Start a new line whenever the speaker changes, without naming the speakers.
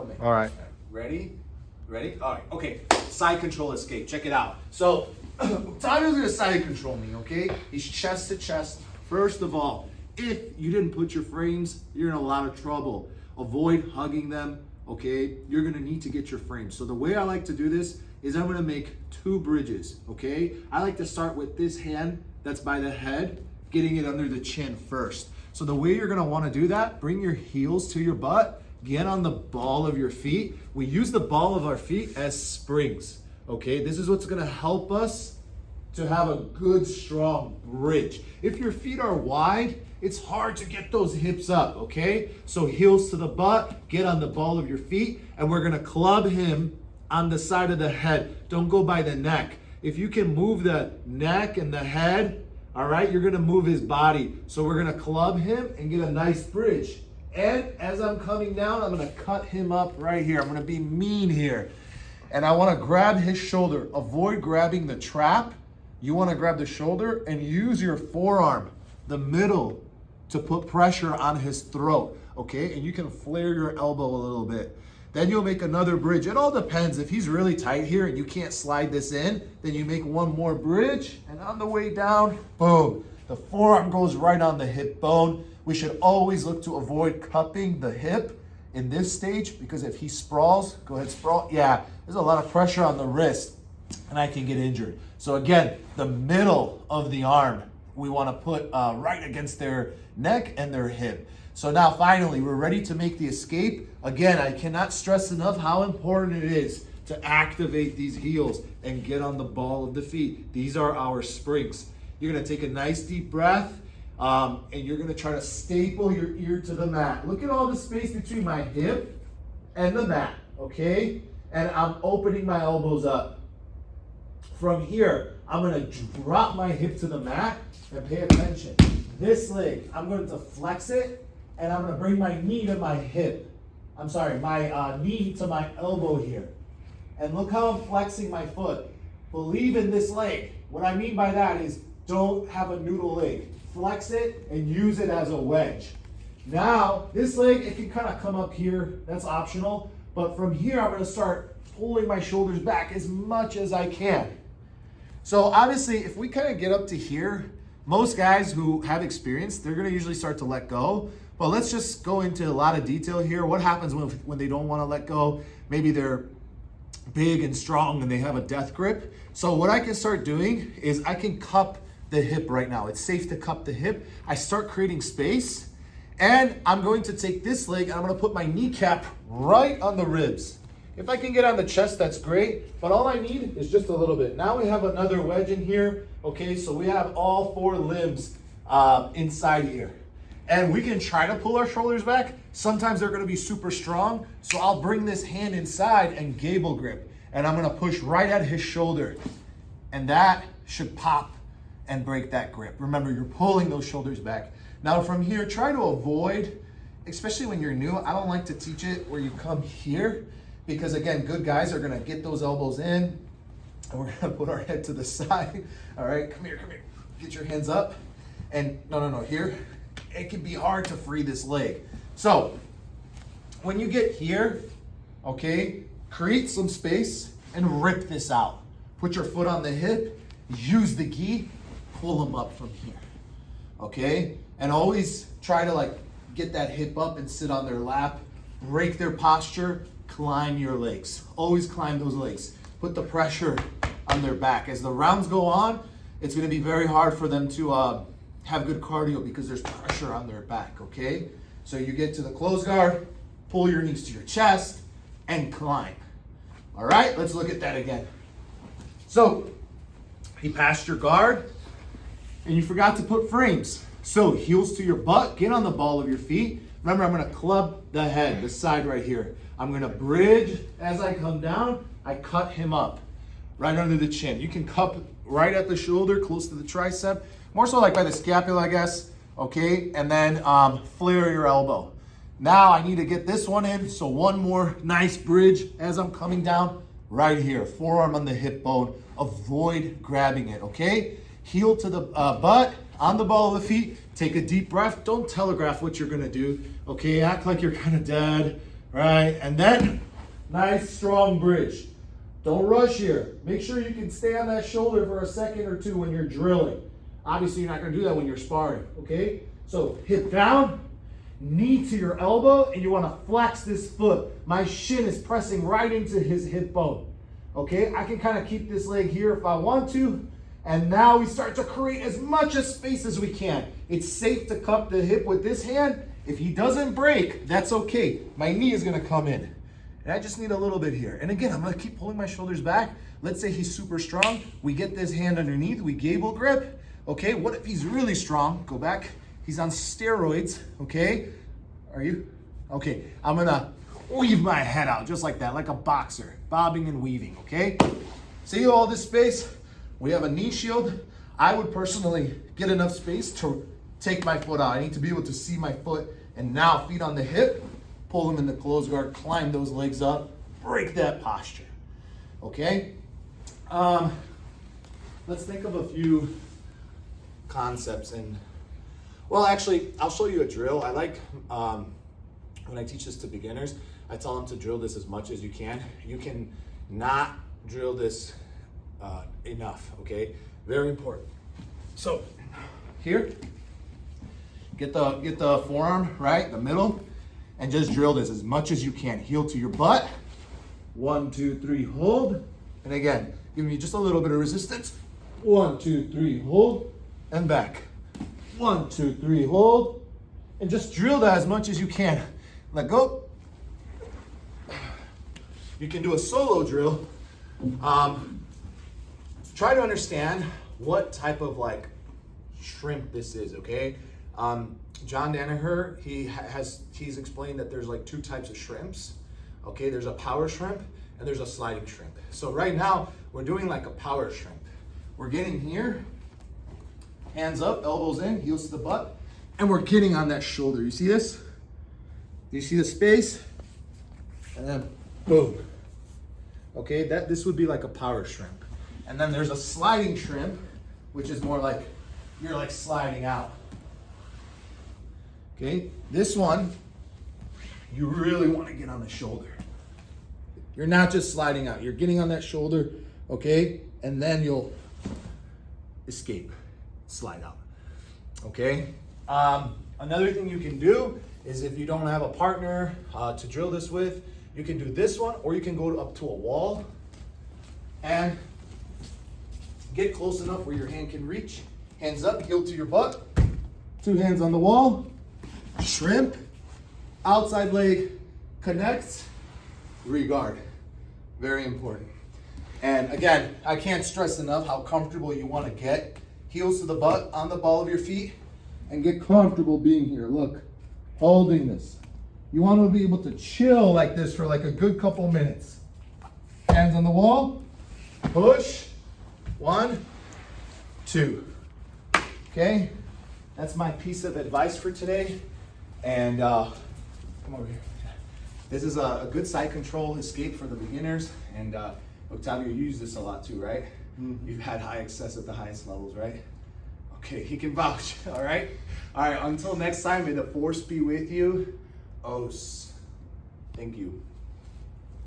Film me.
All right.
Ready? Ready? All right. Okay. Side control escape. Check it out. So, Tanya's gonna side control me, okay? He's chest to chest. First of all, if you didn't put your frames, you're in a lot of trouble. Avoid hugging them, okay? You're gonna need to get your frames. So the way I like to do this is I'm gonna make 2 bridges, okay? I like to start with this hand that's by the head, getting it under the chin first. So the way you're gonna wanna do that, bring your heels to your butt, get on the ball of your feet. We use the ball of our feet as springs, okay? This is what's gonna help us to have a good, strong bridge. If your feet are wide, it's hard to get those hips up, okay? So heels to the butt, get on the ball of your feet, and we're gonna club him on the side of the head. Don't go by the neck. If you can move the neck and the head, all right, you're gonna move his body. So we're gonna club him and get a nice bridge. And as I'm coming down, I'm gonna cut him up right here. I'm gonna be mean here. And I wanna grab his shoulder. Avoid grabbing the trap. You wanna grab the shoulder and use your forearm, the middle, to put pressure on his throat, okay? And you can flare your elbow a little bit. Then you'll make another bridge. It all depends. If he's really tight here and you can't slide this in, then you make one more bridge, and on the way down, boom. The forearm goes right on the hip bone. We should always look to avoid cupping the hip in this stage, because if he sprawls, go ahead, sprawl. Yeah, there's a lot of pressure on the wrist and I can get injured. So again, the middle of the arm, we want to put right against their neck and their hip. So now finally, we're ready to make the escape. Again, I cannot stress enough how important it is to activate these heels and get on the ball of the feet. These are our springs. You're gonna take a nice deep breath, and you're gonna try to staple your ear to the mat. Look at all the space between my hip and the mat, okay? And I'm opening my elbows up. From here, I'm gonna drop my hip to the mat and pay attention. This leg, I'm going to flex it, and I'm gonna bring my knee to my hip. I'm sorry, my knee to my elbow here. And look how I'm flexing my foot. Believe in this leg. What I mean by that is don't have a noodle leg. Flex it and use it as a wedge. Now, this leg, it can kind of come up here. That's optional. But from here, I'm gonna start pulling my shoulders back as much as I can. So obviously, if we kind of get up to here, most guys who have experience, they're gonna usually start to let go. But let's just go into a lot of detail here. What happens when they don't wanna let go? Maybe they're big and strong and they have a death grip. So what I can start doing is I can cup the hip right now. It's safe to cup the hip. I start creating space, and I'm going to take this leg and I'm gonna put my kneecap right on the ribs. If I can get on the chest, that's great, but all I need is just a little bit. Now we have another wedge in here, okay? So we have all 4 limbs inside here. And we can try to pull our shoulders back. Sometimes they're gonna be super strong, so I'll bring this hand inside and gable grip, and I'm gonna push right at his shoulder. And that should pop and break that grip. Remember, you're pulling those shoulders back. Now from here, try to avoid, especially when you're new, I don't like to teach it where you come here, because again, good guys are gonna get those elbows in, and we're gonna put our head to the side. All right, come here, get your hands up. And no, here. It can be hard to free this leg. So when you get here, okay, create some space and rip this out. Put your foot on the hip, use the gi, pull them up from here, okay? And always try to get that hip up and sit on their lap, break their posture, climb your legs. Always climb those legs. Put the pressure on their back. As the rounds go on, it's gonna be very hard for them to have good cardio because there's pressure on their back, okay? So you get to the close guard, pull your knees to your chest, and climb. All right, let's look at that again. So, he passed your guard, and you forgot to put frames. So, heels to your butt, get on the ball of your feet. Remember, I'm gonna club the head, the side right here. I'm gonna bridge as I come down, I cut him up, right under the chin. You can cup right at the shoulder, close to the tricep, more so like by the scapula, I guess, okay? And then flare your elbow. Now I need to get this one in, so one more nice bridge as I'm coming down, right here, forearm on the hip bone. Avoid grabbing it, okay? Heel to the butt, on the ball of the feet, take a deep breath. Don't telegraph what you're gonna do, okay? Act like you're kind of dead, right? And then nice strong bridge. Don't rush here. Make sure you can stay on that shoulder for a second or two when you're drilling. Obviously, you're not gonna do that when you're sparring, okay? So hip down, knee to your elbow, and you wanna flex this foot. My shin is pressing right into his hip bone, okay? I can kind of keep this leg here if I want to, and now we start to create as much space as we can. It's safe to cup the hip with this hand. If he doesn't break, that's okay. My knee is gonna come in. And I just need a little bit here. And again, I'm gonna keep pulling my shoulders back. Let's say he's super strong. We get this hand underneath, we gable grip. Okay, what if he's really strong? Go back, he's on steroids, okay? Are you? Okay, I'm gonna weave my head out just like that, like a boxer, bobbing and weaving, okay? See all this space? We have a knee shield. I would personally get enough space to take my foot out. I need to be able to see my foot, and now feet on the hip, pull them in the closed guard, climb those legs up, break that posture, okay? Let's think of a few concepts. And well, actually, I'll show you a drill. I like, when I teach this to beginners, I tell them to drill this as much as you can. You can not drill this enough, okay? Very important. So here, get the forearm, right, the middle, and just drill this as much as you can. Heel to your butt. 1, 2, 3, hold. And again, give me just a little bit of resistance. 1, 2, 3, hold, and back. 1, 2, 3, hold, and just drill that as much as you can. Let go. You can do a solo drill. Try to understand what type of like shrimp this is, okay? John Danaher, he's explained that there's like 2 types of shrimps, okay? There's a power shrimp and there's a sliding shrimp. So right now, we're doing like a power shrimp. We're getting here, hands up, elbows in, heels to the butt, and we're getting on that shoulder. You see this? Do you see the space? And then boom. Okay, this would be like a power shrimp. And then there's a sliding shrimp, which is more like you're like sliding out. Okay, this one, you really want to get on the shoulder. You're not just sliding out, you're getting on that shoulder, okay? And then you'll escape, slide out, okay? Another thing you can do is if you don't have a partner to drill this with, you can do this one, or you can go up to a wall and get close enough where your hand can reach. Hands up, heel to your butt, 2 hands on the wall, shrimp, outside leg connects, regard. Very important. And again, I can't stress enough how comfortable you want to get. Heels to the butt on the ball of your feet, and get comfortable being here. Look, holding this. You want to be able to chill like this for like a good couple minutes. Hands on the wall, push, 1, 2. Okay, that's my piece of advice for today. And come over here. This is a good side control escape for the beginners. And Octavio, you use this a lot too, right? Mm-hmm. You've had high excess at the highest levels, right? Okay, he can vouch, all right? All right, until next time, may the force be with you. Os. Thank you.